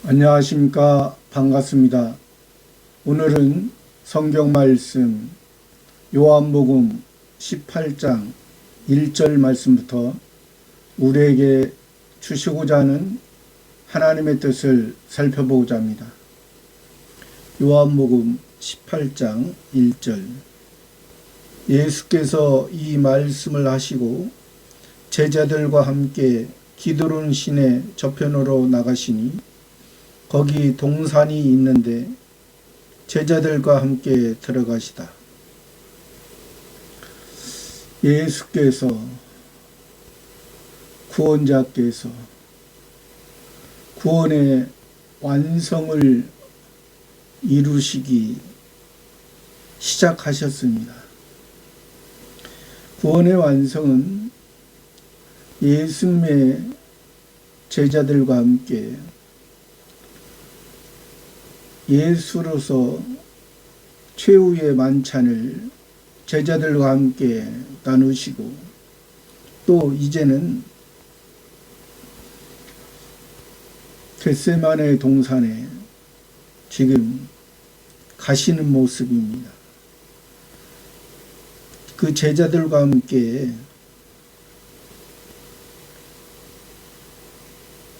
안녕하십니까. 반갑습니다. 오늘은 성경 말씀 요한복음 18장 1절 말씀부터 우리에게 주시고자 하는 하나님의 뜻을 살펴보고자 합니다. 요한복음 18장 1절. 예수께서 이 말씀을 하시고 제자들과 함께 기드론 시내 저편으로 나가시니 거기 동산이 있는데 제자들과 함께 들어가시다. 예수께서, 구원자께서 구원의 완성을 이루시기 시작하셨습니다. 구원의 완성은 예수님의 제자들과 함께 예수로서 최후의 만찬을 제자들과 함께 나누시고 또 이제는 겟세마네 동산에 지금 가시는 모습입니다. 그 제자들과 함께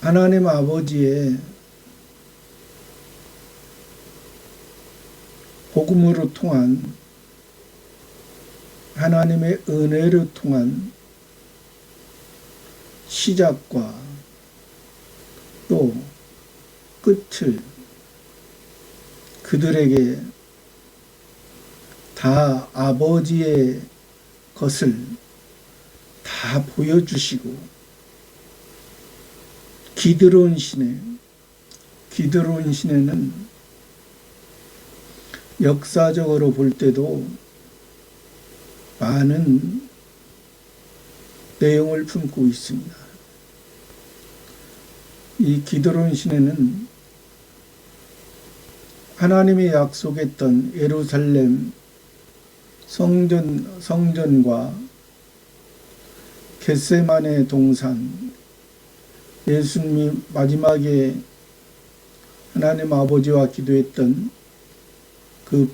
하나님 아버지의 복음으로 통한 하나님의 은혜로 통한 시작과 또 끝을 그들에게 다 아버지의 것을 다 보여주시고 기드론 시내는 역사적으로 볼 때도 많은 내용을 품고 있습니다. 이 기드론 시내는 하나님이 약속했던 예루살렘 성전과 겟세마네 동산, 예수님이 마지막에 하나님 아버지와 기도했던 그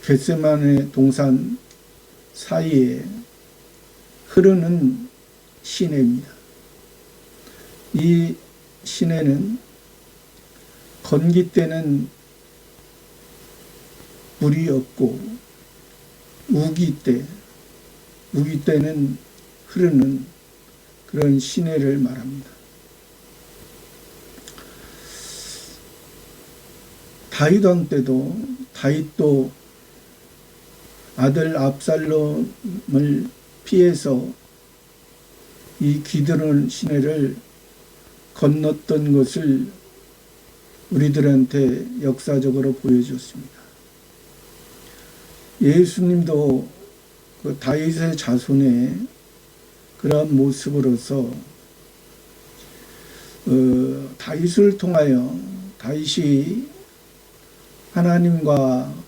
겟세마네 동산 사이에 흐르는 시내입니다. 이 시내는 건기 때는 물이 없고 우기 때는 흐르는 그런 시내를 말합니다. 다윗 왕 때도 다윗도 아들 압살롬을 피해서 이 기드론 시내를 건넜던 것을 우리들한테 역사적으로 보여줬습니다. 예수님도 그 다윗의 자손의 그러한 모습으로서 다윗을 통하여 다윗이 하나님과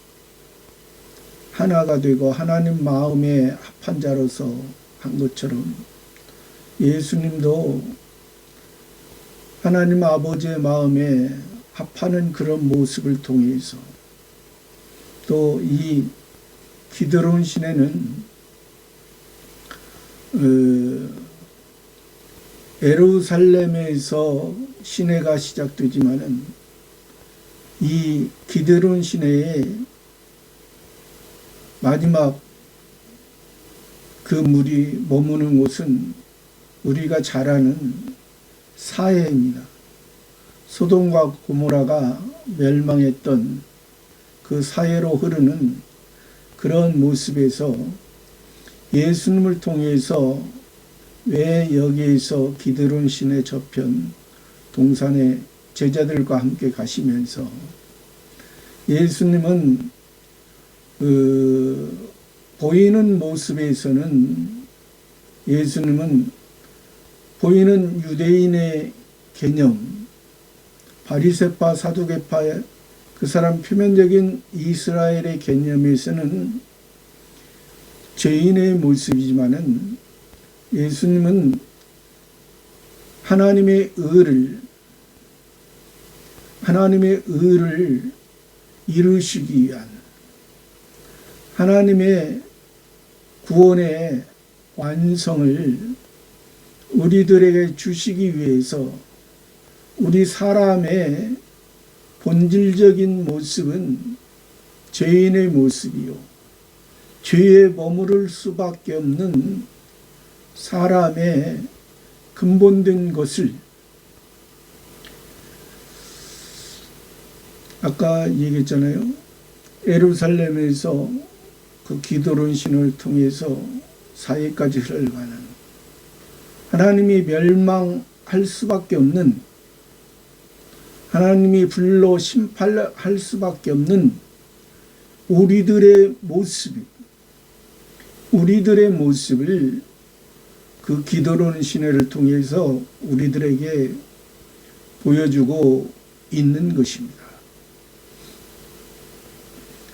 하나가 되고 하나님 마음에 합한 자로서 한 것처럼 예수님도 하나님 아버지의 마음에 합하는 그런 모습을 통해서 또 이 기드론 시내는 예루살렘에서 시내가 시작되지만은 이 기드론 시내의 마지막 그 물이 머무는 곳은 우리가 잘 아는 사해입니다. 소돔과 고모라가 멸망했던 그 사해로 흐르는 그런 모습에서 예수님을 통해서 왜 여기에서 기드론 시내 저편 동산에 제자들과 함께 가시면서 예수님은 보이는 모습에서는 예수님은 보이는 유대인의 개념, 바리새파 사두개파의 그 사람 표면적인 이스라엘의 개념에서는 죄인의 모습이지만은 예수님은 하나님의 의를 하나님의 의를 이루시기 위한 하나님의 구원의 완성을 우리들에게 주시기 위해서 우리 사람의 본질적인 모습은 죄인의 모습이요, 죄에 머무를 수밖에 없는 사람의 근본된 것을 아까 얘기했잖아요. 예루살렘에서 그 기도론신을 통해서 사회까지 흘러가는 하나님이 멸망할 수밖에 없는, 하나님이 불로 심판할 수밖에 없는 우리들의 모습을 그 기도론신을 통해서 우리들에게 보여주고 있는 것입니다.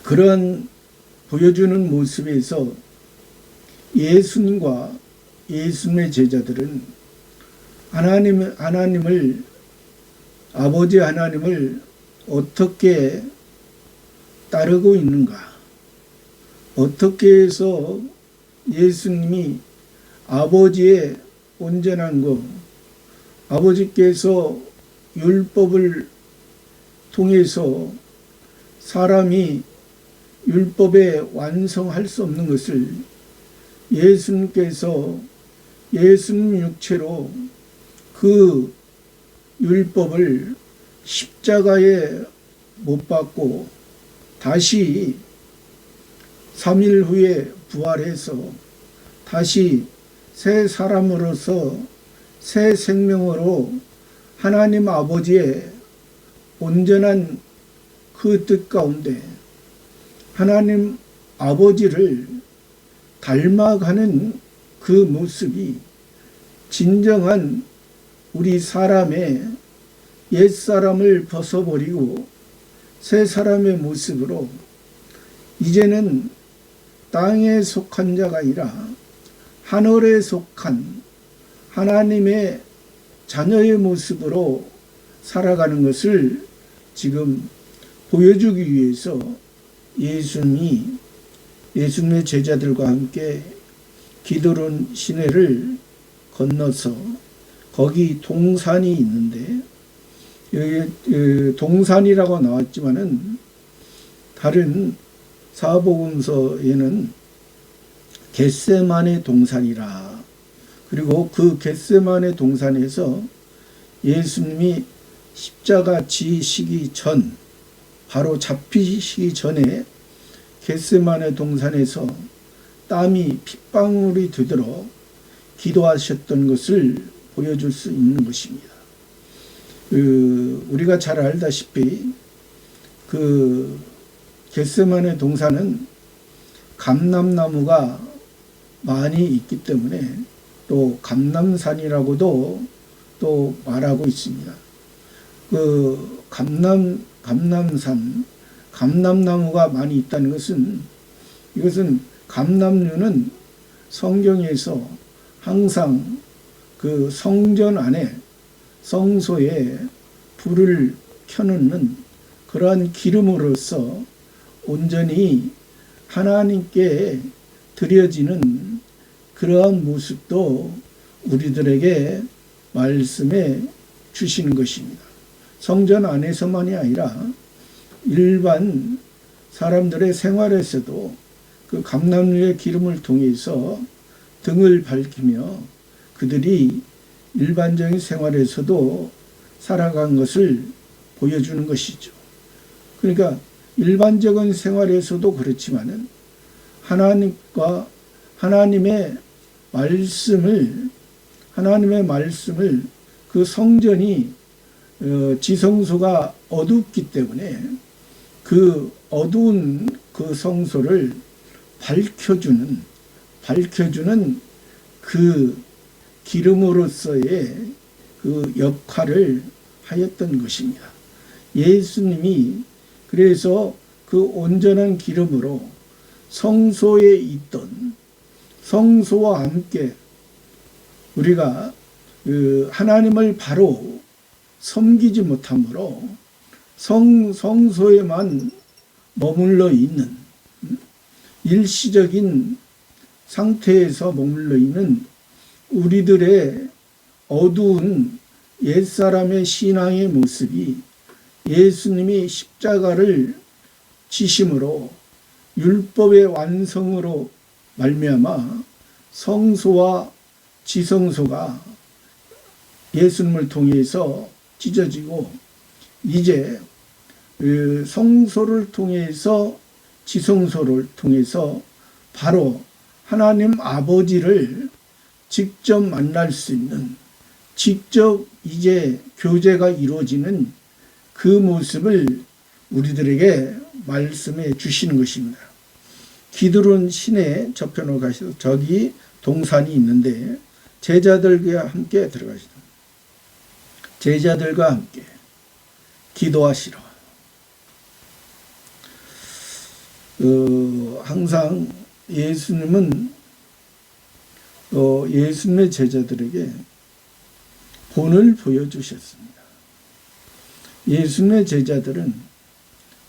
그런 보여주는 모습에서 예수님과 예수님의 제자들은 아버지 하나님을 어떻게 따르고 있는가? 어떻게 해서 예수님이 아버지의 온전한 것, 아버지께서 율법을 통해서 사람이 율법에 완성할 수 없는 것을 예수님께서 예수님 육체로 그 율법을 십자가에 못 박고 다시 3일 후에 부활해서 다시 새 사람으로서 새 생명으로 하나님 아버지의 온전한 그 뜻 가운데 하나님 아버지를 닮아가는 그 모습이 진정한 우리 사람의 옛사람을 벗어버리고 새 사람의 모습으로 이제는 땅에 속한 자가 아니라 하늘에 속한 하나님의 자녀의 모습으로 살아가는 것을 지금 보여주기 위해서 예수님의 제자들과 함께 기드론 시내를 건너서 거기 동산이 있는데, 여기 동산이라고 나왔지만은 다른 사복음서에는 겟세마네 동산이라, 그리고 그 겟세마네 동산에서 예수님이 십자가 지시기 전, 바로 잡히시기 전에 겟세마네 동산에서 땀이 핏방울이 되도록 기도하셨던 것을 보여줄 수 있는 것입니다. 우리가 잘 알다시피 그 겟세마네 동산은 감람나무가 많이 있기 때문에 또 감람산이라고도 또 말하고 있습니다. 그 감람산, 감람나무가 많이 있다는 것은, 이것은 감람류는 성경에서 항상 그 성전 안에 성소에 불을 켜놓는 그러한 기름으로서 온전히 하나님께 드려지는 그러한 모습도 우리들에게 말씀해 주시는 것입니다. 성전 안에서만이 아니라 일반 사람들의 생활에서도 그 감람류의 기름을 통해서 등을 밝히며 그들이 일반적인 생활에서도 살아간 것을 보여주는 것이죠. 그러니까 일반적인 생활에서도 그렇지만은 하나님과 하나님의 말씀을 그 성전이 지성소가 어둡기 때문에 그 어두운 그 성소를 밝혀주는 그 기름으로서의 그 역할을 하였던 것입니다. 예수님이 그래서 그 온전한 기름으로 성소에 있던, 성소와 함께 우리가 하나님을 바로 섬기지 못하므로 성소에만 머물러 있는, 일시적인 상태에서 머물러 있는 우리들의 어두운 옛사람의 신앙의 모습이 예수님이 십자가를 지심으로 율법의 완성으로 말미암아 성소와 지성소가 예수님을 통해서 찢어지고 이제 그 성소를 통해서 지성소를 통해서 바로 하나님 아버지를 직접 만날 수 있는, 직접 이제 교제가 이루어지는 그 모습을 우리들에게 말씀해 주시는 것입니다. 기드론 시내에 저편으로 가셔서 저기 동산이 있는데 제자들과 함께 들어가시다. 제자들과 함께 기도하시러. 항상 예수님은 예수님의 제자들에게 본을 보여주셨습니다. 예수님의 제자들은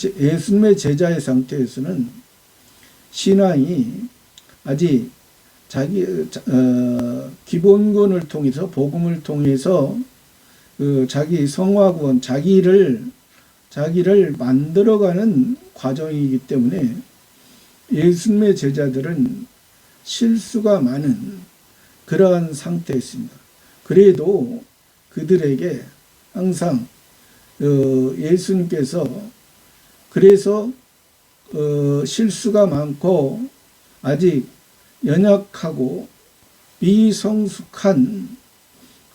예수님의 제자의 상태에서는 신앙이 아직 자기 기본권을 통해서 복음을 통해서 자기 성화구원 자기를 만들어가는 과정이기 때문에 예수님의 제자들은 실수가 많은 그러한 상태였습니다. 그래도 그들에게 항상 예수님께서 그래서 실수가 많고 아직 연약하고 미성숙한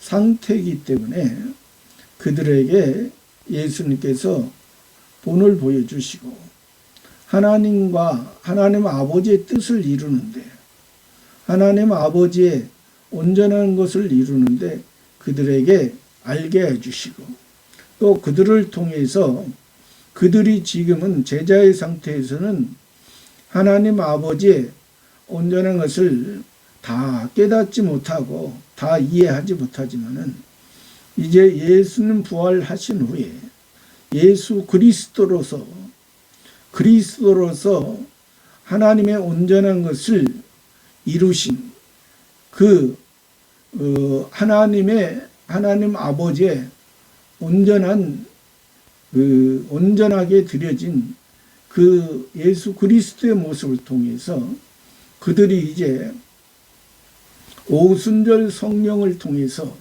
상태이기 때문에 그들에게 예수님께서 본을 보여주시고 하나님 아버지의 뜻을 이루는데 하나님 아버지의 온전한 것을 이루는데 그들에게 알게 해주시고 또 그들을 통해서 그들이 지금은 제자의 상태에서는 하나님 아버지의 온전한 것을 다 깨닫지 못하고 다 이해하지 못하지만은 이제 예수님 부활하신 후에 예수 그리스도로서 하나님의 온전한 것을 이루신 그 하나님 아버지의 온전하게 드려진 그 예수 그리스도의 모습을 통해서 그들이 이제 오순절 성령을 통해서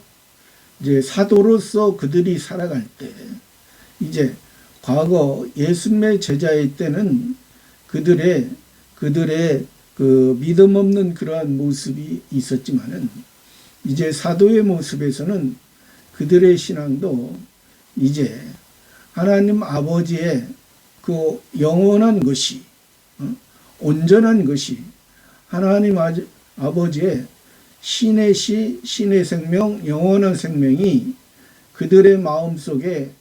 이제 사도로서 그들이 살아갈 때 이제 과거 예수님의 제자의 때는 그들의 그 믿음 없는 그러한 모습이 있었지만은 이제 사도의 모습에서는 그들의 신앙도 이제 하나님 아버지의 그 영원한 것이 온전한 것이 하나님 아버지의 신의 시, 신의 생명, 영원한 생명이 그들의 마음속에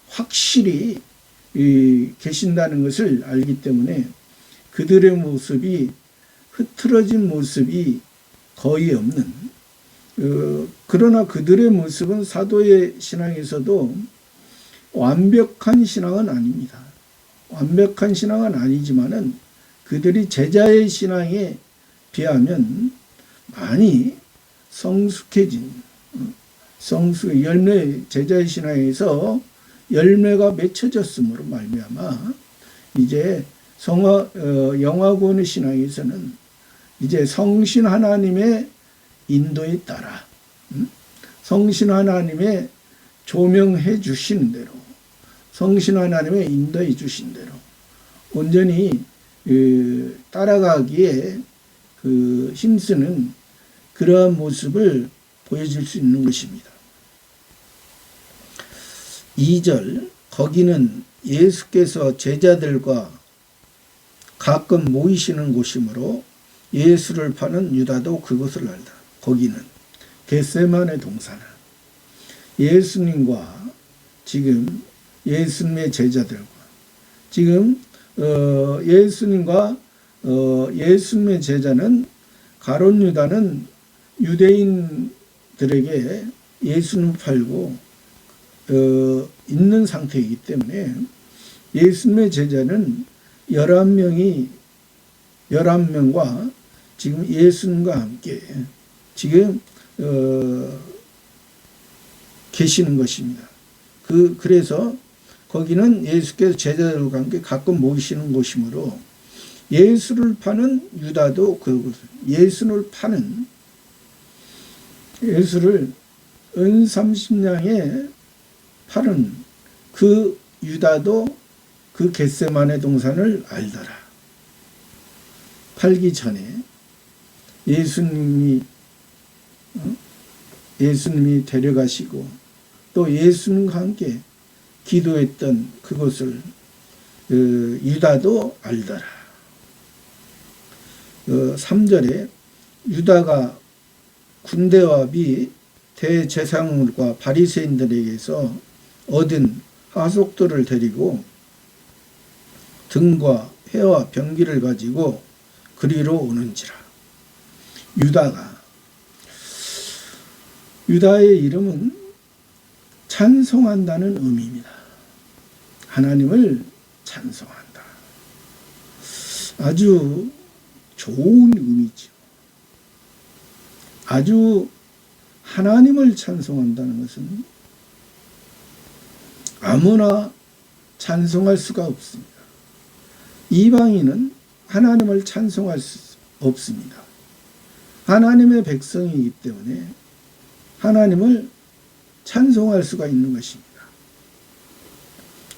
확실히 계신다는 것을 알기 때문에 그들의 모습이 흐트러진 모습이 거의 없는 그러나 그들의 모습은 사도의 신앙에서도 완벽한 신앙은 아닙니다. 완벽한 신앙은 아니지만은 그들이 제자의 신앙에 비하면 많이 성숙해진 열매 제자의 신앙에서 열매가 맺혀졌으므로 말미암아 이제 영화권의 신앙에서는 이제 성신 하나님의 인도에 따라 성신 하나님의 조명해 주시는 대로 성신 하나님의 인도해 주신 대로 온전히 따라가기에 힘쓰는 그러한 모습을 보여줄 수 있는 것입니다. 2절 거기는 예수께서 제자들과 가끔 모이시는 곳이므로 예수를 파는 유다도 그곳을 알다. 거기는 겟세마네 동산은 예수님과 지금 예수님의 제자들과 지금 예수님과 예수님의 제자는 가룟 유다는 유대인들에게 예수님 팔고 있는 상태이기 때문에 예수님의 제자는 11명과 지금 예수님과 함께 지금 계시는 것입니다. 그래서 거기는 예수께서 제자들과 함께 가끔 모이시는 곳이므로 예수를 파는 유다도 그곳, 예수를 은 30냥에 파는 그 유다도 그 겟세마네 동산을 알더라. 팔기 전에 예수님이 데려가시고 또 예수님과 함께 기도했던 그곳을 유다도 알더라. 3절에 유다가 군대와 및 대제사장과 바리새인들에게서 얻은 하속들을 데리고 등과 회와 병기를 가지고 그리로 오는지라. 유다의 이름은 찬송한다는 의미입니다. 하나님을 찬송한다. 아주 좋은 의미죠. 아주 하나님을 찬송한다는 것은 아무나 찬송할 수가 없습니다. 이방인은 하나님을 찬송할 수 없습니다. 하나님의 백성이기 때문에 하나님을 찬송할 수가 있는 것입니다.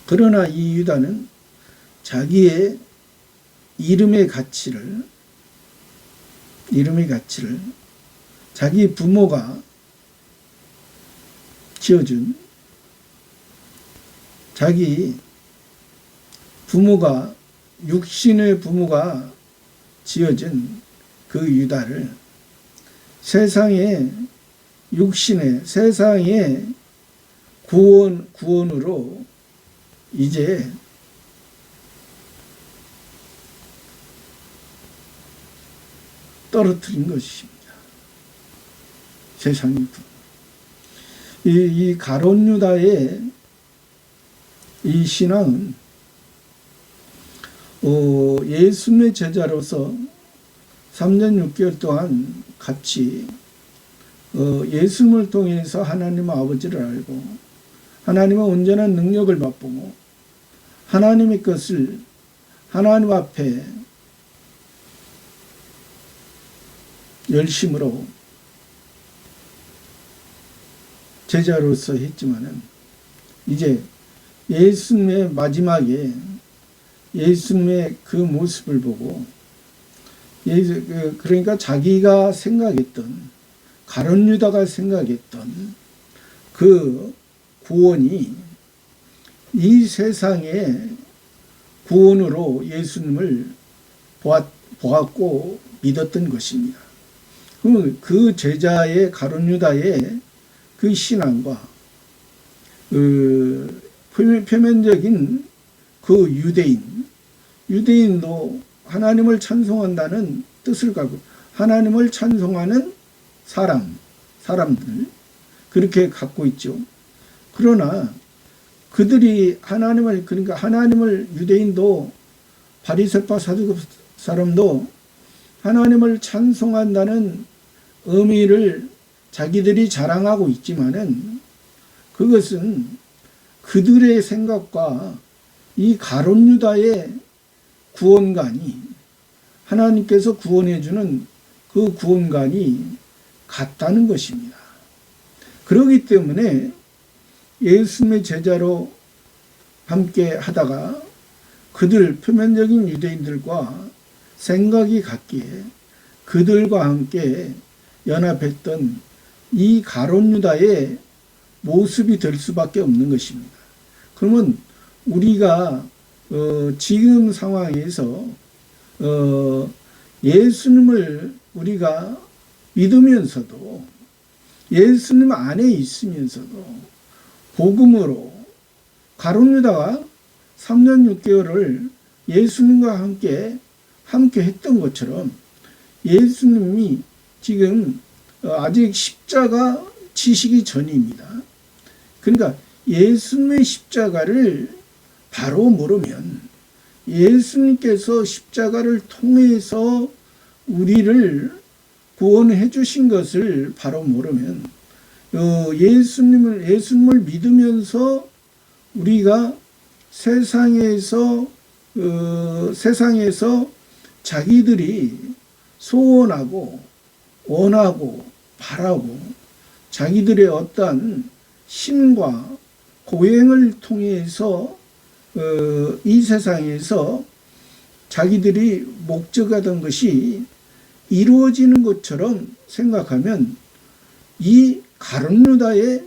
그러나 이 유다는 자기의 이름의 가치를 자기 부모가 지어준 자기 부모가 육신의 부모가 지어준 그 유다를 세상의 구원으로 이제 떨어뜨린 것입니다. 세상의 구원. 이 가룟 유다의 이 신앙은 예수님의 제자로서 3년 6개월 동안 같이 예수님을 통해서 하나님 아버지를 알고 하나님의 온전한 능력을 맛보고 하나님의 것을 하나님 앞에 열심으로 제자로서 했지만은 이제 예수님의 마지막에 예수님의 그 모습을 보고 그러니까 자기가 생각했던 가룟 유다가 생각했던 그 구원이 이 세상의 구원으로 예수님을 보았고 믿었던 것입니다. 그러면 그 제자의 가룟 유다의 그 신앙과 표면적인 그 유대인도 하나님을 찬송한다는 뜻을 갖고 하나님을 찬송하는 사람들 그렇게 갖고 있죠. 그러나 그들이 그러니까 하나님을 유대인도 바리새파 사두개 사람도 하나님을 찬송한다는 의미를 자기들이 자랑하고 있지만은 그것은 그들의 생각과 이 가룟 유다의 구원관이 하나님께서 구원해주는 그 구원관이 같다는 것입니다. 그렇기 때문에 예수님의 제자로 함께 하다가 그들 표면적인 유대인들과 생각이 같기에 그들과 함께 연합했던 이 가룟 유다의 모습이 될 수밖에 없는 것입니다. 그러면 우리가 지금 상황에서 예수님을 우리가 믿으면서도 예수님 안에 있으면서도 복음으로 가룟 유다가 3년 6개월을 예수님과 함께 했던 것처럼 예수님이 지금 아직 십자가 지시기 전입니다. 그러니까 예수님의 십자가를 바로 모르면, 예수님께서 십자가를 통해서 우리를 구원해 주신 것을 바로 모르면, 예수님을 믿으면서 우리가 세상에서 자기들이 소원하고 원하고 바라고 자기들의 어떤 신과 고행을 통해서 이 세상에서 자기들이 목적하던 것이 이루어지는 것처럼 생각하면 이 가룟 유다의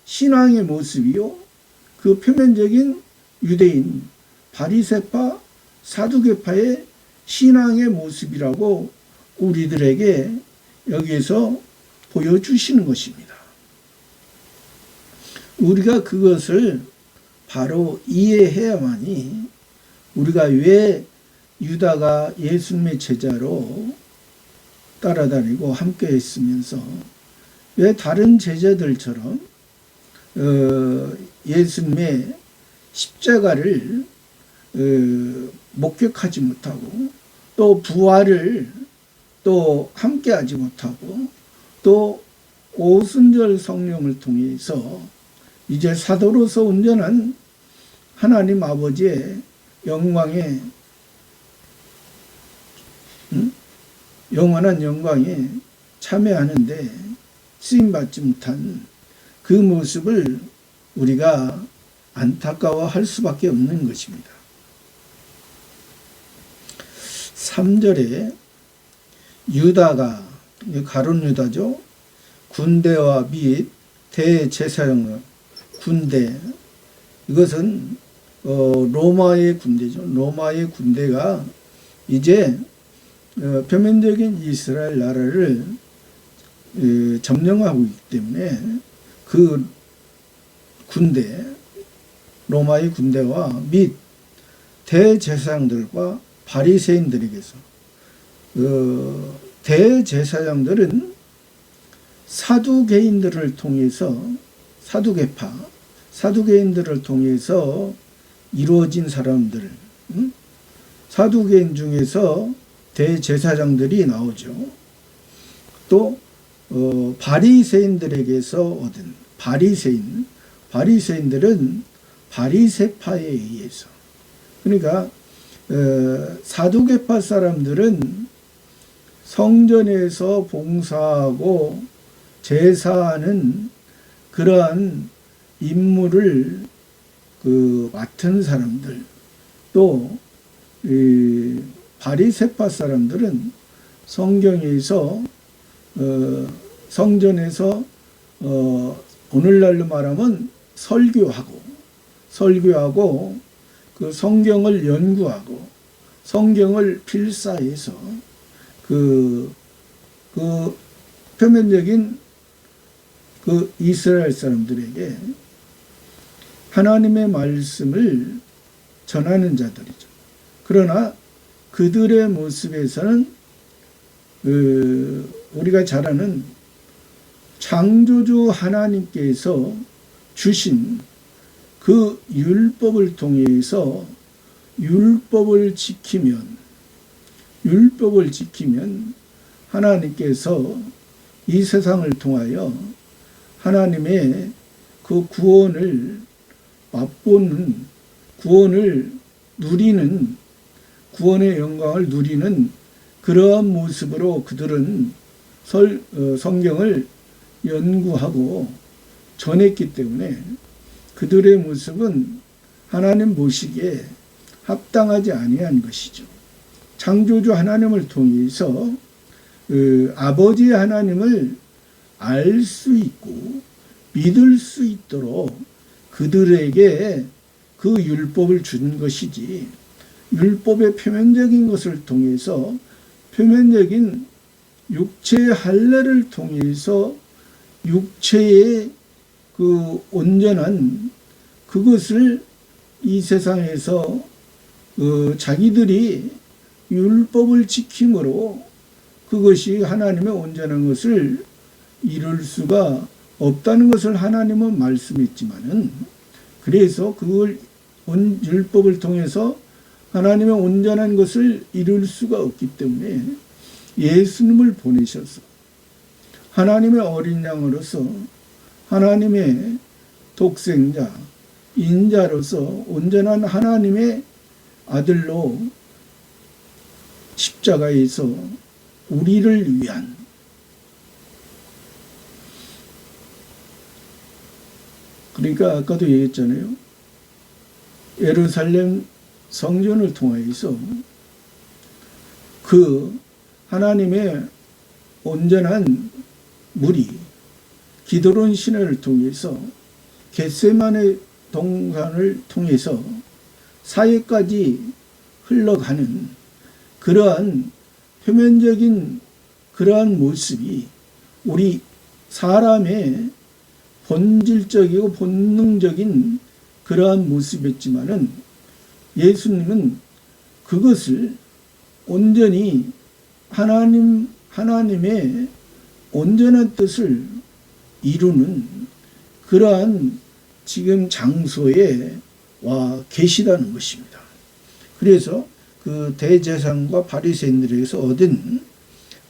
신앙의 모습이요, 그 표면적인 유대인 바리새파 사두개파의 신앙의 모습이라고 우리들에게 여기에서 보여주시는 것입니다. 우리가 그것을 바로 이해해야만이 우리가 왜 유다가 예수님의 제자로 따라다니고 함께 했으면서 왜 다른 제자들처럼 예수님의 십자가를 목격하지 못하고 또 부활을 또 함께하지 못하고 또 오순절 성령을 통해서 이제 사도로서 온전한 하나님 아버지의 영광에 영원한 영광에 참여하는데 쓰임받지 못한 그 모습을 우리가 안타까워할 수밖에 없는 것입니다. 3절에 유다가, 가룟 유다죠, 군대와 및 대제사장 군대, 이것은 로마의 군대죠. 로마의 군대가 이제 표면적인 이스라엘 나라를 점령하고 있기 때문에 그 군대, 로마의 군대와 및 대제사장들과 바리새인들에게서, 대제사장들은 사두개인들을 통해서, 사두개인들을 통해서 이루어진 사람들, 사두개인 중에서 대제사장들이 나오죠. 또 바리새인들에게서 얻은 바리새인들은 바리새파에 의해서, 그러니까 사두개파 사람들은 성전에서 봉사하고 제사하는 그러한 임무를 맡은 사람들, 또 바리새파 사람들은 성경에서 성전에서 오늘날로 말하면 설교하고 그 성경을 연구하고 성경을 필사해서 그 표면적인 그 이스라엘 사람들에게 하나님의 말씀을 전하는 자들이죠. 그러나 그들의 모습에서는 우리가 잘 아는 창조주 하나님께서 주신 그 율법을 통해서 율법을 지키면 하나님께서 이 세상을 통하여 하나님의 그 구원을 맛보는, 구원을 누리는, 구원의 영광을 누리는 그러한 모습으로 그들은 성경을 연구하고 전했기 때문에 그들의 모습은 하나님 보시기에 합당하지 아니한 것이죠. 창조주 하나님을 통해서 아버지 하나님을 알 수 있고 믿을 수 있도록 그들에게 그 율법을 준 것이지, 율법의 표면적인 것을 통해서 표면적인 육체의 할례를 통해서 육체의 그 온전한 그것을 이 세상에서 자기들이 율법을 지킴으로 그것이 하나님의 온전한 것을 이룰 수가 없다는 것을 하나님은 말씀했지만은, 그래서 그걸 율법을 통해서 하나님의 온전한 것을 이룰 수가 없기 때문에 예수님을 보내셔서 하나님의 어린 양으로서 하나님의 독생자, 인자로서 온전한 하나님의 아들로 십자가에서 우리를 위한, 그러니까 아까도 얘기했잖아요. 예루살렘 성전을 통해서 그 하나님의 온전한 물이 기드론 시내를 통해서 겟세마네 동산을 통해서 사해까지 흘러가는 그러한 표면적인 그러한 모습이 우리 사람의 본질적이고 본능적인 그러한 모습이었지만은, 예수님은 그것을 온전히 하나님의 온전한 뜻을 이루는 그러한 지금 장소에 와 계시다는 것입니다. 그래서 그 대제사장과 바리새인들에게서 얻은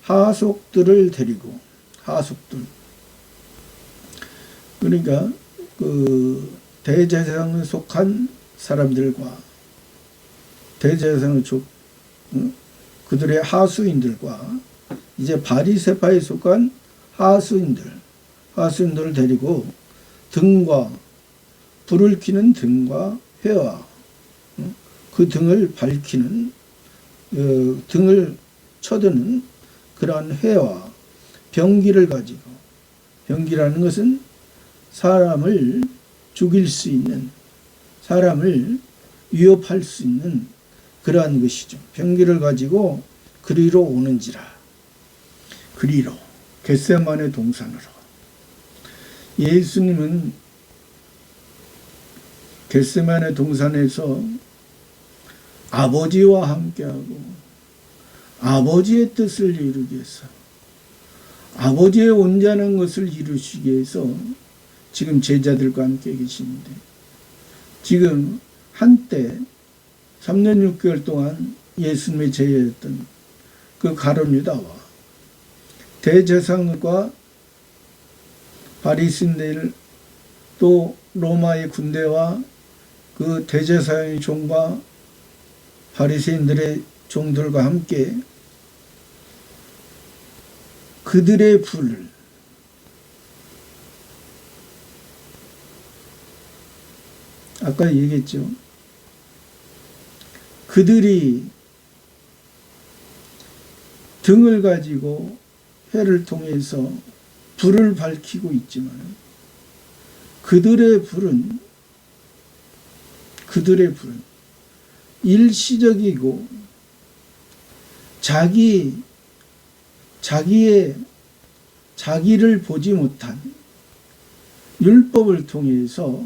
하속들을 데리고, 하속들, 그러니까 그 대제사장에 속한 사람들과 대제사장에 그들의 하수인들과 이제 바리새파에 속한 하수인들을 데리고 등과 불을 켜는 등과 회와 그 등을 밝히는 등을 쳐드는 그러한 회와 병기를 가지고, 병기라는 것은 사람을 죽일 수 있는, 사람을 위협할 수 있는 그러한 것이죠. 병기를 가지고 그리로 오는지라. 그리로, 겟세마네 동산으로. 예수님은 겟세마네 동산에서 아버지와 함께하고 아버지의 뜻을 이루기 위해서, 아버지의 온전한 것을 이루시기 위해서 지금 제자들과 함께 계시는데, 지금 한때 3년 6개월 동안 예수님의 제자였던 그 가룟 유다와 대제사장과 바리새인들, 또 로마의 군대와 그 대제사장의 종과 바리새인들의 종들과 함께 그들의 불을, 아까 얘기했죠. 그들이 등을 가지고 해를 통해서 불을 밝히고 있지만, 그들의 불은 일시적이고 자기를 보지 못한, 율법을 통해서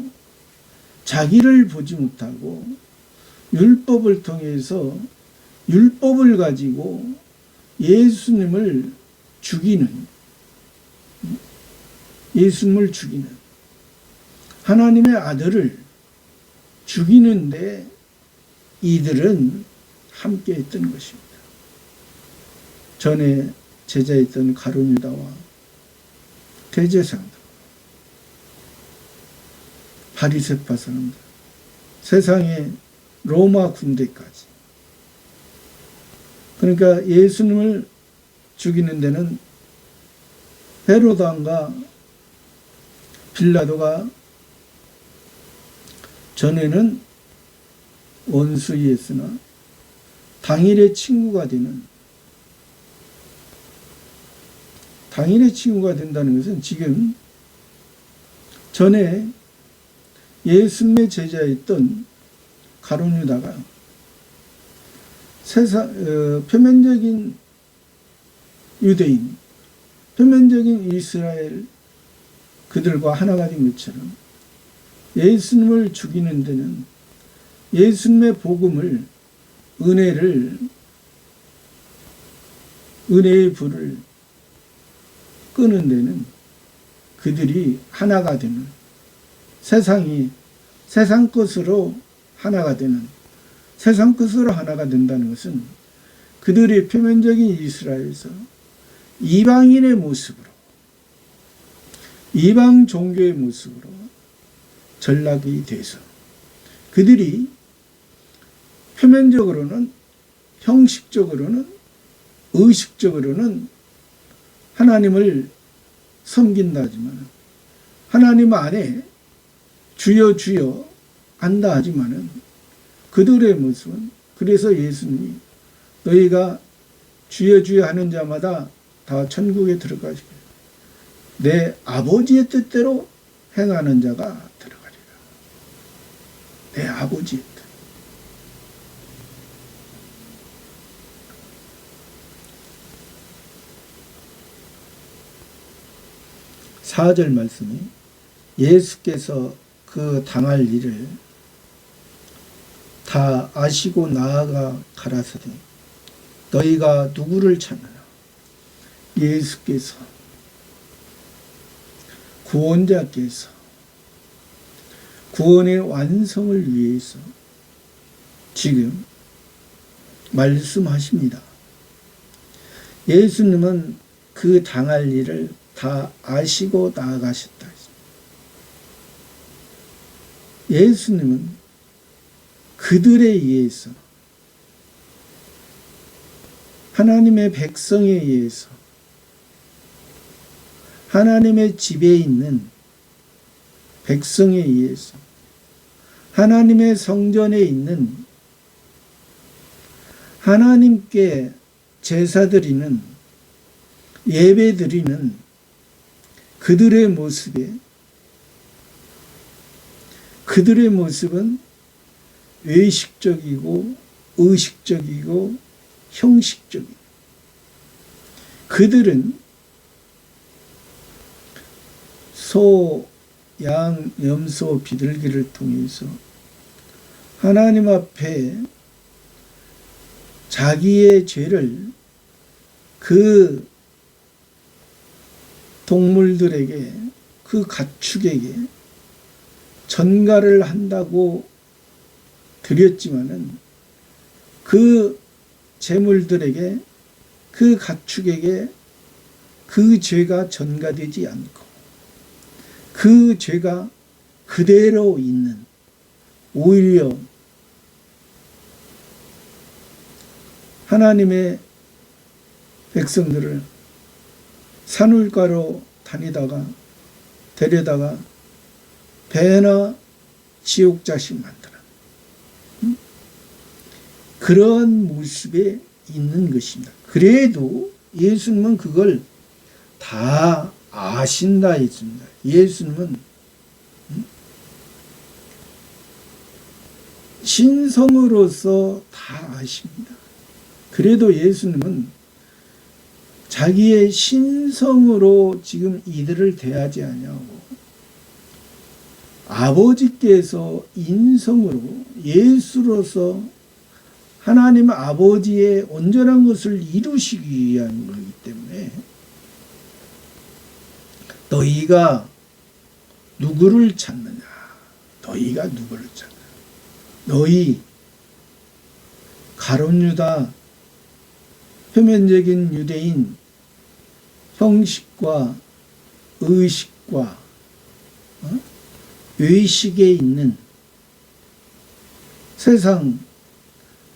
자기를 보지 못하고 율법을 통해서 율법을 가지고 예수님을 죽이는 하나님의 아들을 죽이는데 이들은 함께 했던 것입니다. 전에 제자였던 가룟 유다와 대제사장들, 바리새파 사람들, 세상의 로마 군대까지. 그러니까 예수님을 죽이는 데는 헤로드 왕과 빌라도가 전에는 원수이었으나 당일의 친구가 된다는 것은, 지금 전에 예수님의 제자였던 가룟 유다가 표면적인 유대인, 표면적인 이스라엘 그들과 하나가 된 것처럼 예수님을 죽이는 데는, 예수님의 복음을, 은혜의 불을 끄는 데는 그들이 하나가 되는, 세상이 세상 것으로 하나가 되는, 세상 것으로 하나가 된다는 것은 그들이 표면적인 이스라엘에서 이방인의 모습으로, 이방 종교의 모습으로 전락이 돼서 그들이 표면적으로는, 형식적으로는, 의식적으로는 하나님을 섬긴다 하지만 하나님 안에 주여 주여 안다 하지만은 그들의 모습은, 그래서 예수님이 너희가 주여 주여 하는 자마다 다 천국에 들어가시게 내 아버지의 뜻대로 행하는 자가 들어가리라. 내 아버지의 뜻. 사절 말씀이 예수께서 그 당할 일을 다 아시고 나아가 가라사대 너희가 누구를 찾느냐. 예수께서, 구원자께서 구원의 완성을 위해서 지금 말씀하십니다. 예수님은 그 당할 일을 다 아시고 나아가셨다. 예수님은 그들에 의해서, 하나님의 백성에 의해서, 하나님의 집에 있는 백성에 의해서, 하나님의 성전에 있는 하나님께 제사드리는, 예배드리는 그들의 모습에, 그들의 모습은 외식적이고 의식적이고 형식적이고, 그들은 소, 양, 염소, 비둘기를 통해서 하나님 앞에 자기의 죄를 그 동물들에게, 그 가축에게 전가를 한다고 드렸지만은 그 제물들에게, 그 가축에게 그 죄가 전가되지 않고 그 죄가 그대로 있는, 오히려 하나님의 백성들을 산울가로 다니다가 데려다가 배나 지옥자식 만드는 그런 모습에 있는 것입니다. 그래도 예수님은 그걸 다 아신다 했습니다. 예수님은 신성으로서 다 아십니다. 그래도 예수님은 자기의 신성으로 지금 이들을 대하지 아니하고 아버지께서 인성으로 예수로서 하나님 아버지의 온전한 것을 이루시기 위한 것이기 때문에 너희가 누구를 찾느냐. 너희가 누구를 찾느냐. 너희 가룟 유다, 표면적인 유대인, 형식과 의식과 외식에 있는 세상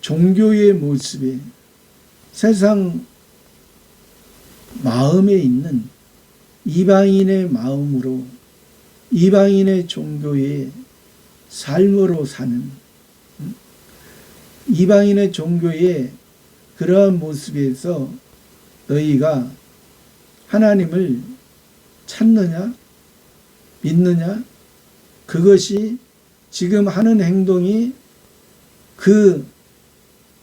종교의 모습에, 세상 마음에 있는 이방인의 마음으로, 이방인의 종교의 삶으로 사는, 이방인의 종교의 그러한 모습에서 너희가 하나님을 찾느냐, 믿느냐, 그것이 지금 하는 행동이 그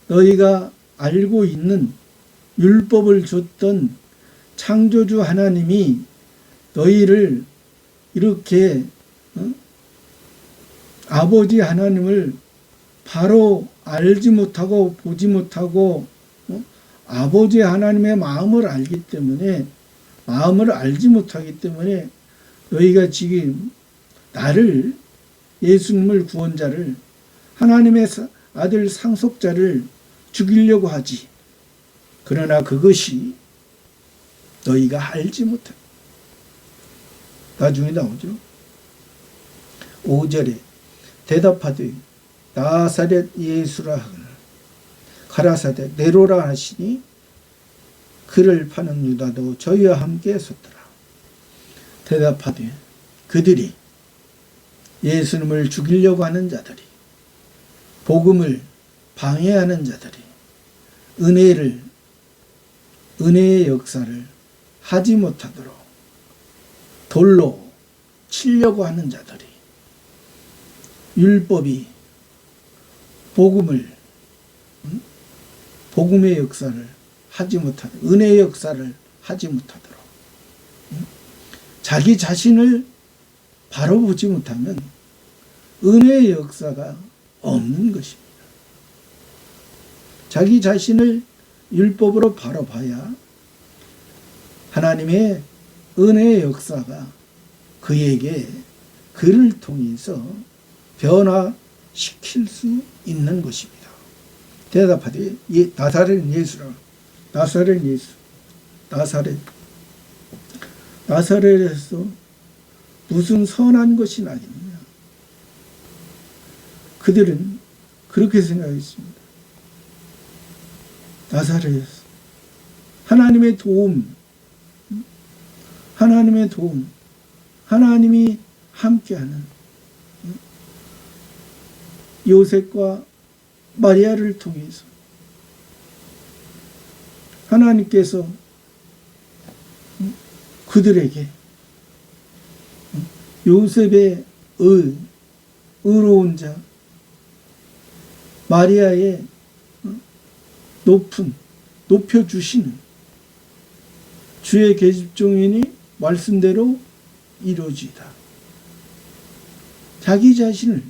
너희가 알고 있는 율법을 줬던 창조주 하나님이 너희를 이렇게 아버지 하나님을 바로 알지 못하고 보지 못하고 아버지 하나님의 마음을 알기 때문에, 마음을 알지 못하기 때문에 너희가 지금 나를, 예수님을 구원자를, 하나님의 아들 상속자를 죽이려고 하지. 그러나 그것이 너희가 알지 못해. 나중에 나오죠. 5절에 대답하되 나사렛 예수라 하거늘 가라사대 내로라 하시니 그를 파는 유다도 저희와 함께 섰더라. 대답하되 그들이 예수님을 죽이려고 하는 자들이, 복음을 방해하는 자들이, 은혜의 역사를 하지 못하도록 돌로 치려고 하는 자들이, 율법이 복음의 역사를 하지 못하도록, 은혜의 역사를 하지 못하도록, 자기 자신을 바로 보지 못하면 은혜의 역사가 없는 것입니다. 자기 자신을 율법으로 바로 봐야 하나님의 은혜의 역사가 그에게 그를 통해서 변화시킬 수 있는 것입니다. 대답하되 나사렛 예수라. 나사렛 예수. 나사렛에서 무슨 선한 것이 나겠느냐. 그들은 그렇게 생각했습니다. 나사렛에서 하나님의 도움, 하나님이 함께하는 요셉과 마리아를 통해서 하나님께서 그들에게 요셉의 의로운 자, 마리아의 높여주시는 주의 계집종이니 말씀대로 이루어지이다. 자기 자신을,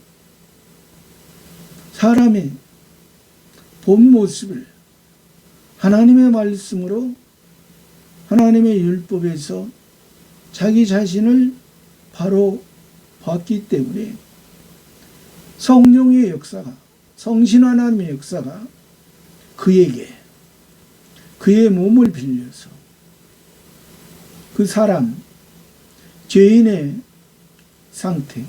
사람의 본 모습을 하나님의 말씀으로, 하나님의 율법에서 자기 자신을 바로 봤기 때문에 성령의 역사가, 성신 하나님의 역사가 그에게, 그의 몸을 빌려서 그 사람, 죄인의 상태에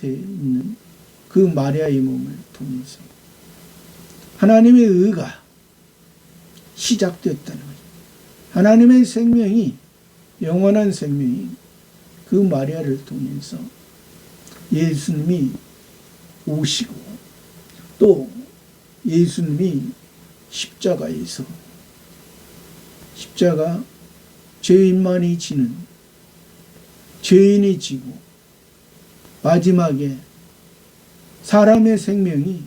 있는 그 마리아의 몸을 통해서 하나님의 의가 시작되었다는 거죠. 하나님의 생명이, 영원한 생명이 그 마리아를 통해서 예수님이 오시고, 또 예수님이 십자가에서, 십자가 죄인만이 지는, 죄인이 지고 마지막에 사람의 생명이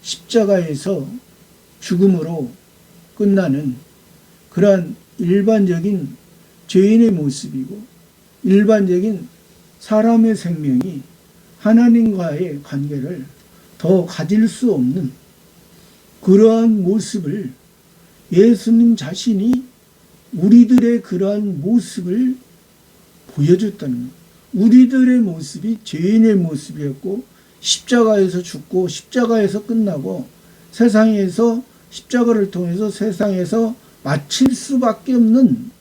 십자가에서 죽음으로 끝나는 그러한 일반적인 죄인의 모습이고, 일반적인 사람의 생명이 하나님과의 관계를 더 가질 수 없는 그러한 모습을 예수님 자신이 우리들의 그러한 모습을 보여줬다는 거예요. 우리들의 모습이 죄인의 모습이었고, 십자가에서 죽고 십자가에서 끝나고 세상에서 십자가를 통해서 세상에서 마칠 수밖에 없는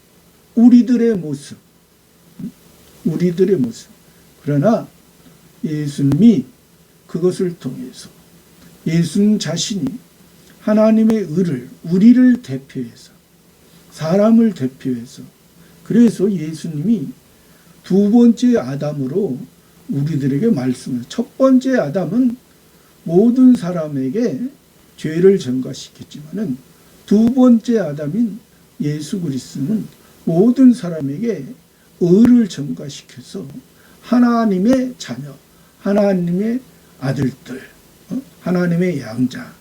우리들의 모습. 그러나 예수님이 그것을 통해서 예수님 자신이 하나님의 의를, 우리를 대표해서, 사람을 대표해서, 그래서 예수님이 두 번째 아담으로 우리들에게 말씀을, 첫 번째 아담은 모든 사람에게 죄를 전가시켰지만은 두 번째 아담인 예수 그리스도는 모든 사람에게 의를 전가시켜서 하나님의 자녀, 하나님의 아들들, 하나님의 양자,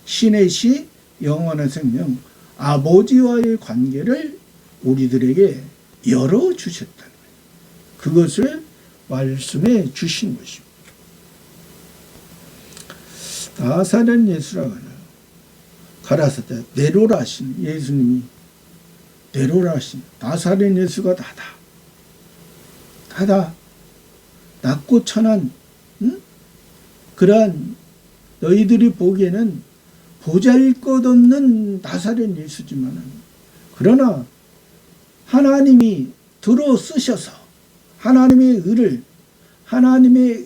신의 시, 영원한 생명, 아버지와의 관계를 우리들에게 열어주셨다는 거예요. 그것을 말씀해 주신 것입니다. 나사렛 예수라고 하나요? 가라사대 내로라 하신, 예수님이 내로라 하신 나사렛 예수가 나다. 하다 낮고 천한 그러한 너희들이 보기에는 보잘것없는 나사렛 예수지만은, 그러나 하나님이 들어 쓰셔서 하나님의 의를, 하나님의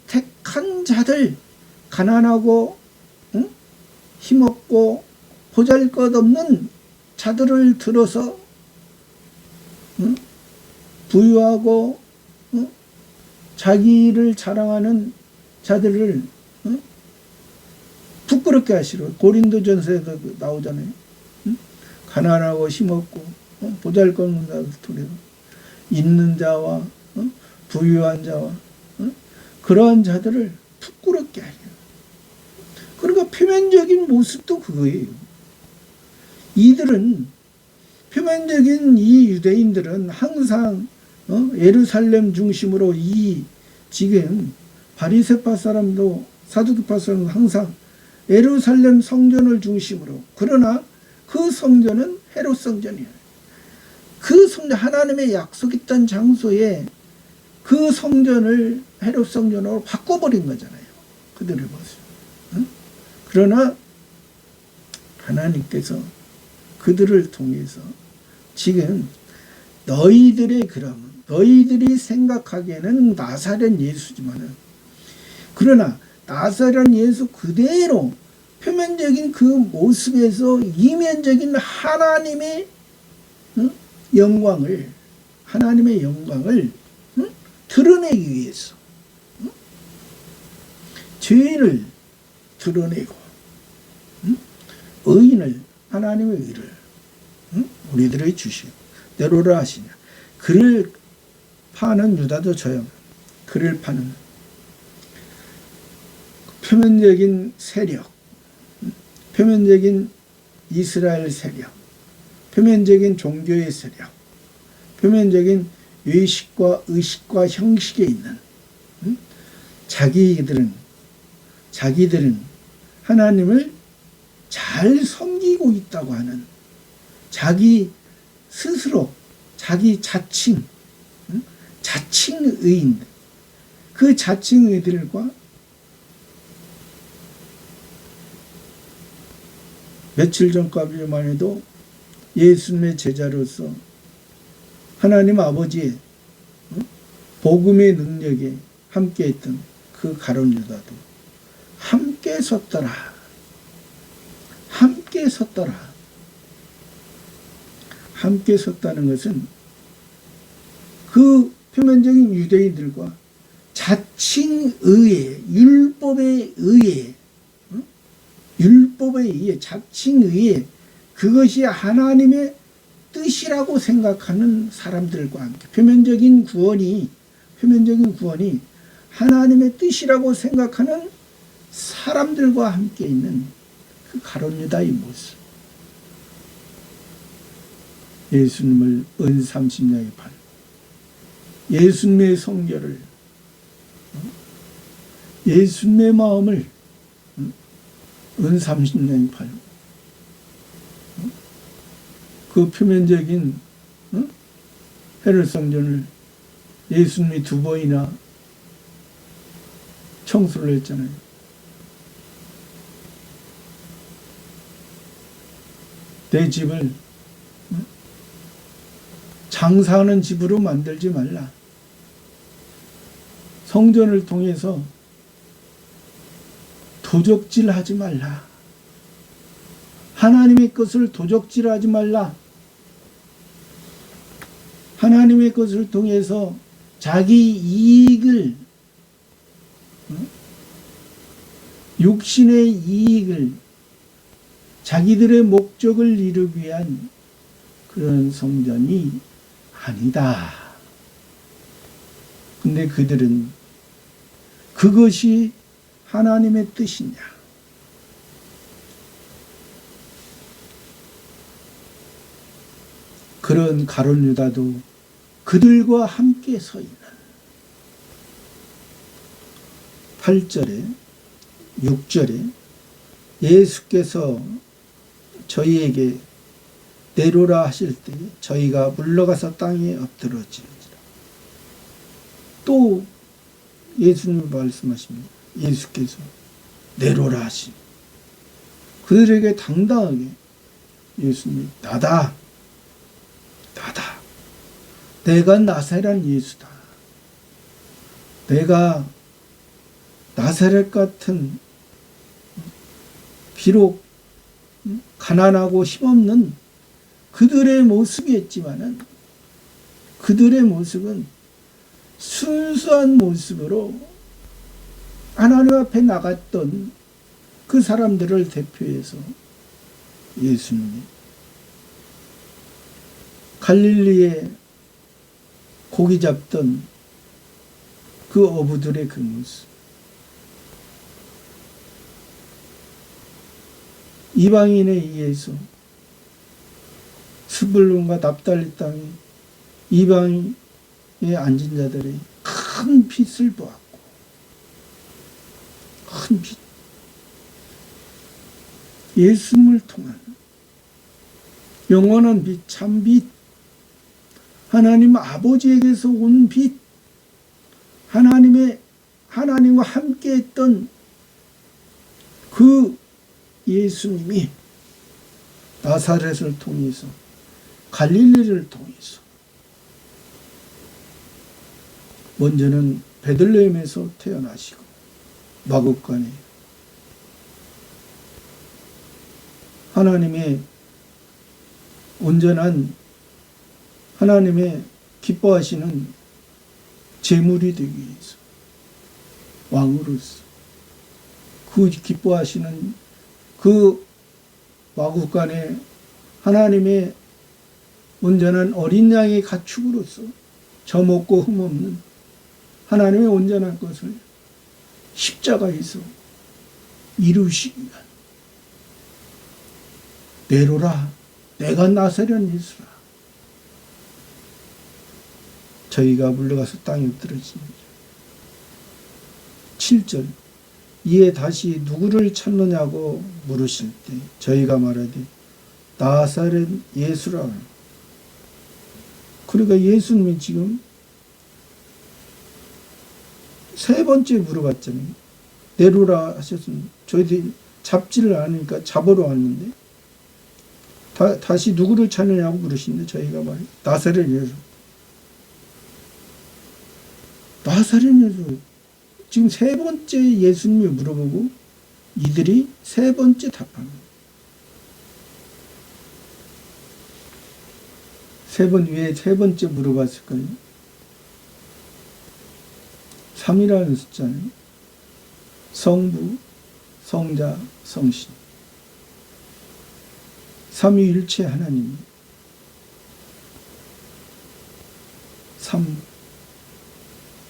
택한 자들, 가난하고 힘없고 보잘것없는 자들을 들어서 부유하고 자기를 자랑하는 자들을 부끄럽게 하시려. 고린도전서에도 나오잖아요. 가난하고 힘없고 보잘것없는 자들 들여 있는 자와 부유한 자와 그러한 자들을 부끄럽게 하려. 그러니까 표면적인 모습도 그거예요. 이들은, 표면적인 이 유대인들은 항상 예루살렘 중심으로, 이 지금 바리새파 사람도 사두개파 사람도 항상 예루살렘 성전을 중심으로, 그러나 그 성전은 헤롯 성전이에요. 그 성전, 하나님의 약속했던 장소에 그 성전을 헤롯 성전으로 바꿔버린 거잖아요. 그들의 모습. 그러나 하나님께서 그들을 통해서 지금 너희들이 생각하기에는 나사렛 예수지만은, 그러나 나사렛 예수 그대로 표면적인 그 모습에서 이면적인 하나님의 영광을 드러내기 위해서 죄인을 드러내고 의인을, 하나님의 의를 우리들에게 주시고 내로라 하시냐. 그를 파는 유다도 저요. 그를 파는 표면적인 세력, 표면적인 이스라엘 세력, 표면적인 종교의 세력, 표면적인 의식과 형식에 있는 자기들은 하나님을 잘 섬기고 있다고 하는 자기 스스로, 자기 자칭의인들, 그 자칭의들과 며칠 전까지만 해도 예수님의 제자로서 하나님 아버지의 복음의 능력에 함께했던 그 가룟 유다도 함께 섰더라. 함께 섰다는 것은 그 표면적인 유대인들과 자칭의에, 율법에 의해 자칭의에, 그것이 하나님의 뜻이라고 생각하는 사람들과 함께, 표면적인 구원이 하나님의 뜻이라고 생각하는 사람들과 함께 있는 그 가룟 유다의 모습. 예수님을 은 30년의 판, 예수님의 성결을, 예수님의 마음을 은 30년의 판, 그 표면적인 헤롯 성전을 예수님이 2번이나 청소를 했잖아요. 내 집을 장사하는 집으로 만들지 말라. 성전을 통해서 도적질하지 말라. 하나님의 것을 도적질하지 말라. 하나님의 것을 통해서 자기 이익을, 육신의 이익을, 자기들의 목적을 이루기 위한 그런 성전이 아니다. 근데 그들은 그것이 하나님의 뜻이냐? 그런 가룟 유다도 그들과 함께 서 있는 8절에 6절에 예수께서 저희에게 내로라 하실 때 저희가 물러가서 땅에 엎드러지는지라. 또 예수님이 말씀하십니다. 예수께서 내로라 하시니 그들에게 당당하게 예수님이 나다 내가 나사렛 예수다. 내가 나사렛 같은 비록 가난하고 힘없는 그들의 모습이었지만은 그들의 모습은 순수한 모습으로 하나님 앞에 나갔던 그 사람들을 대표해서 예수님이 갈릴리에 고기 잡던 그 어부들의 그 모습, 이방인에 의해서 스불론과 납달리 땅에 이방인에 앉은 자들의 큰 빛을 보았고, 큰 빛, 예수님을 통한 영원한 빛, 참 빛, 하나님 아버지에게서 온 빛, 하나님과 함께 했던 그 예수님이 나사렛을 통해서, 갈릴리를 통해서, 먼저는 베들레헴에서 태어나시고 마구간에 하나님의 온전한 하나님의 기뻐하시는 제물이 되기 위해서 왕으로서 그 기뻐하시는 그 마구간에 하나님의 온전한 어린 양의 가축으로서 점없고 흠없는 하나님의 온전한 것을 십자가에서 이루시기 위한 내로라 내가 나사렛 예수라. 저희가 물러가서 땅에 엎드러집니다. 7절 이에 다시 누구를 찾느냐고 물으실 때 저희가 말하되 나사렛 예수라. 그러니까 예수님이 지금 세 번째 물어봤잖아요. 내로라 하셨으면 저희들이 잡지를 않으니까 잡으러 왔는데 다시 누구를 찾느냐고 물으시는데 저희가 말해 나사렛 예수. 나사렛 예수. 지금 세 번째 예수님이 물어보고 이들이 세 번째 답합니다. 왜 세 번째 물어봤을까요? 3이라는 숫자는 성부, 성자, 성신. 삼위일체 하나님. 3.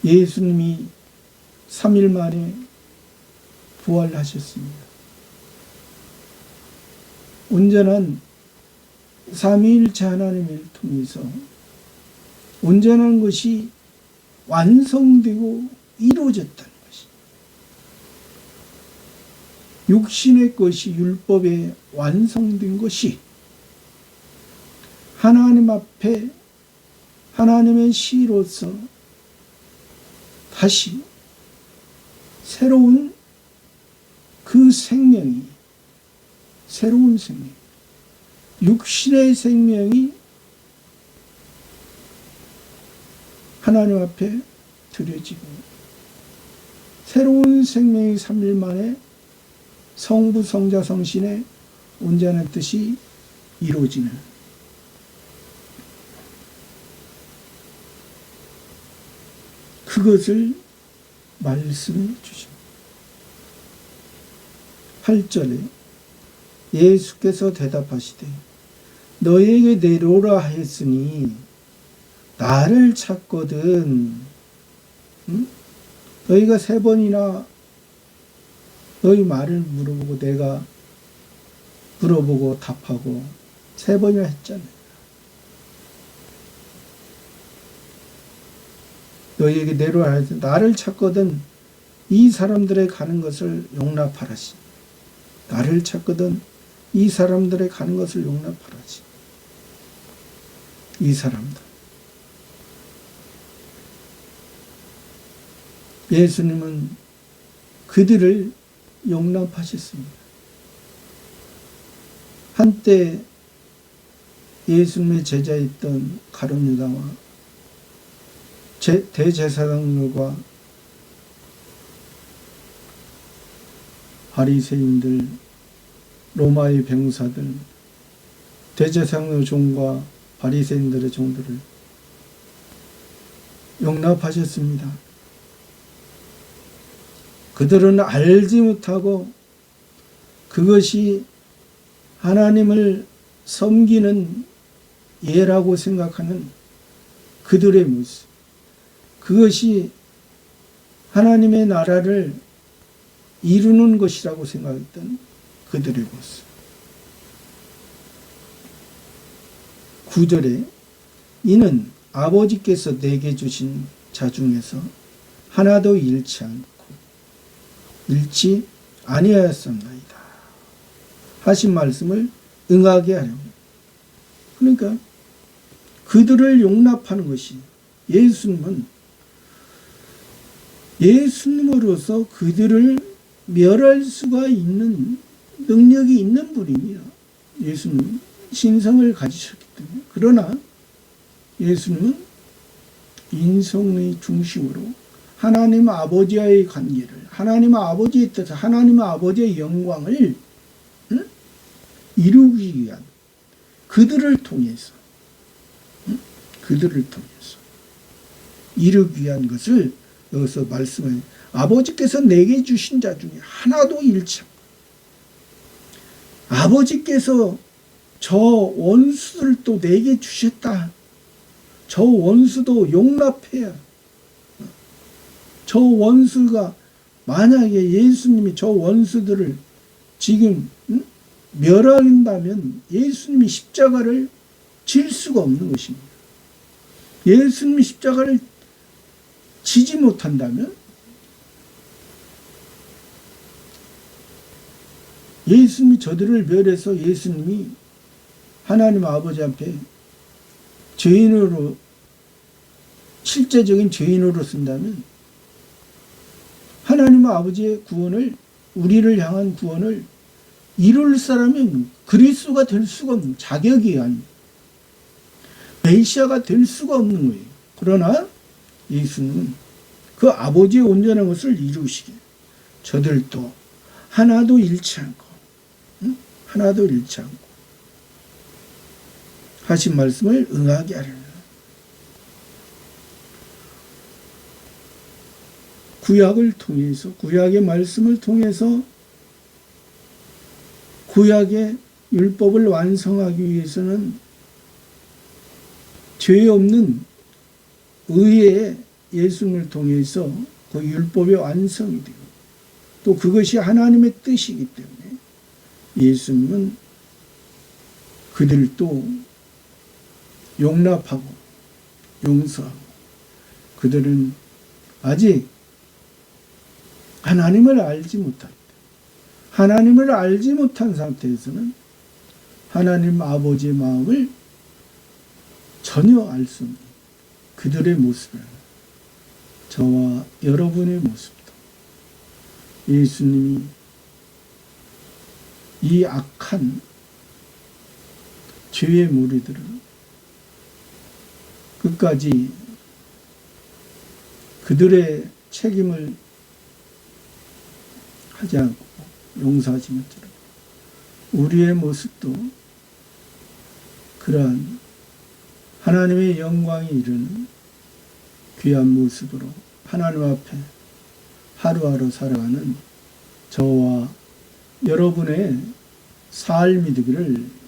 예수님이 3일 만에 부활하셨습니다. 온전한 삼위일체 하나님을 통해서 온전한 것이 완성되고 이루어졌다는 것이, 육신의 것이 율법에 완성된 것이 하나님 앞에 하나님의 시로서 다시 새로운 그 생명이, 새로운 생명, 육신의 생명이 하나님 앞에 드려지고 새로운 생명이 3일 만에 성부, 성자, 성신의 온전한 뜻이 이루어지는, 그것을 말씀해 주십니다. 8절에 예수께서 대답하시되 너희에게 내려오라 하였으니 나를 찾거든. 너희가 3번이나 너희 말을 물어보고 내가 물어보고 답하고 3번이나 했잖아요. 너희에게 내려오라 하였으니 나를 찾거든 이 사람들의 가는 것을 용납하라시. 나를 찾거든 이 사람들의 가는 것을 용납하라시. 이 사람들. 예수님은 그들을 용납하셨습니다. 한때 예수님의 제자였던 가룟 유다와 대제사장들과 바리새인들, 로마의 병사들, 대제사장의 종과 바리새인들의 종들을 용납하셨습니다. 그들은 알지 못하고 그것이 하나님을 섬기는 예라고 생각하는 그들의 모습, 그것이 하나님의 나라를 이루는 것이라고 생각했던 그들의 모습. 9절에 이는 아버지께서 내게 주신 자 중에서 하나도 잃지 아니하였습니다 하신 말씀을 응하게 하려고. 그러니까 그들을 용납하는 것이 예수님으로서 그들을 멸할 수가 있는 능력이 있는 분입니다. 예수님은 신성을 가지셨기 때문에. 그러나 예수님은 인성의 중심으로 하나님 아버지와의 관계를, 하나님 아버지의 뜻, 하나님 아버지의 영광을 이루기 위한 그들을 통해서 이루기 위한 것을 여기서 말씀해. 아버지께서 내게 주신 자 중에 하나도 잃지 않고, 아버지께서 저 원수를 또 내게 주셨다. 저 원수도 용납해야. 저 원수가 만약에 예수님이 저 원수들을 지금 멸한다면 예수님이 십자가를 질 수가 없는 것입니다. 예수님이 십자가를 지지 못한다면 예수님이 저들을 멸해서 예수님이 하나님 아버지 앞에 죄인으로, 실제적인 죄인으로 쓴다면 하나님 아버지의 구원을, 우리를 향한 구원을 이룰 사람이 그리스도가 될 수가 없는, 자격이 아닌 메시아가 될 수가 없는 거예요. 그러나 예수님은 그 아버지의 온전한 것을 이루시게 저들도 하나도 잃지 않고 하신 말씀을 응하게 하려는 구약을 통해서, 구약의 말씀을 통해서 구약의 율법을 완성하기 위해서는 죄 없는 의의 예수님을 통해서 그 율법의 완성이 되고, 또 그것이 하나님의 뜻이기 때문에 예수님은 그들도 용납하고 용서하고, 그들은 아직 하나님을 알지 못할 때, 하나님을 알지 못한 상태에서는 하나님 아버지의 마음을 전혀 알 수 없는 그들의 모습을, 저와 여러분의 모습도 예수님이 이 악한 죄의 무리들을 끝까지 그들의 책임을 하지 않고 용서하신 것처럼 우리의 모습도 그러한 하나님의 영광이 이르는 귀한 모습으로 하나님 앞에 하루하루 살아가는 저와 여러분의 삶이 되기를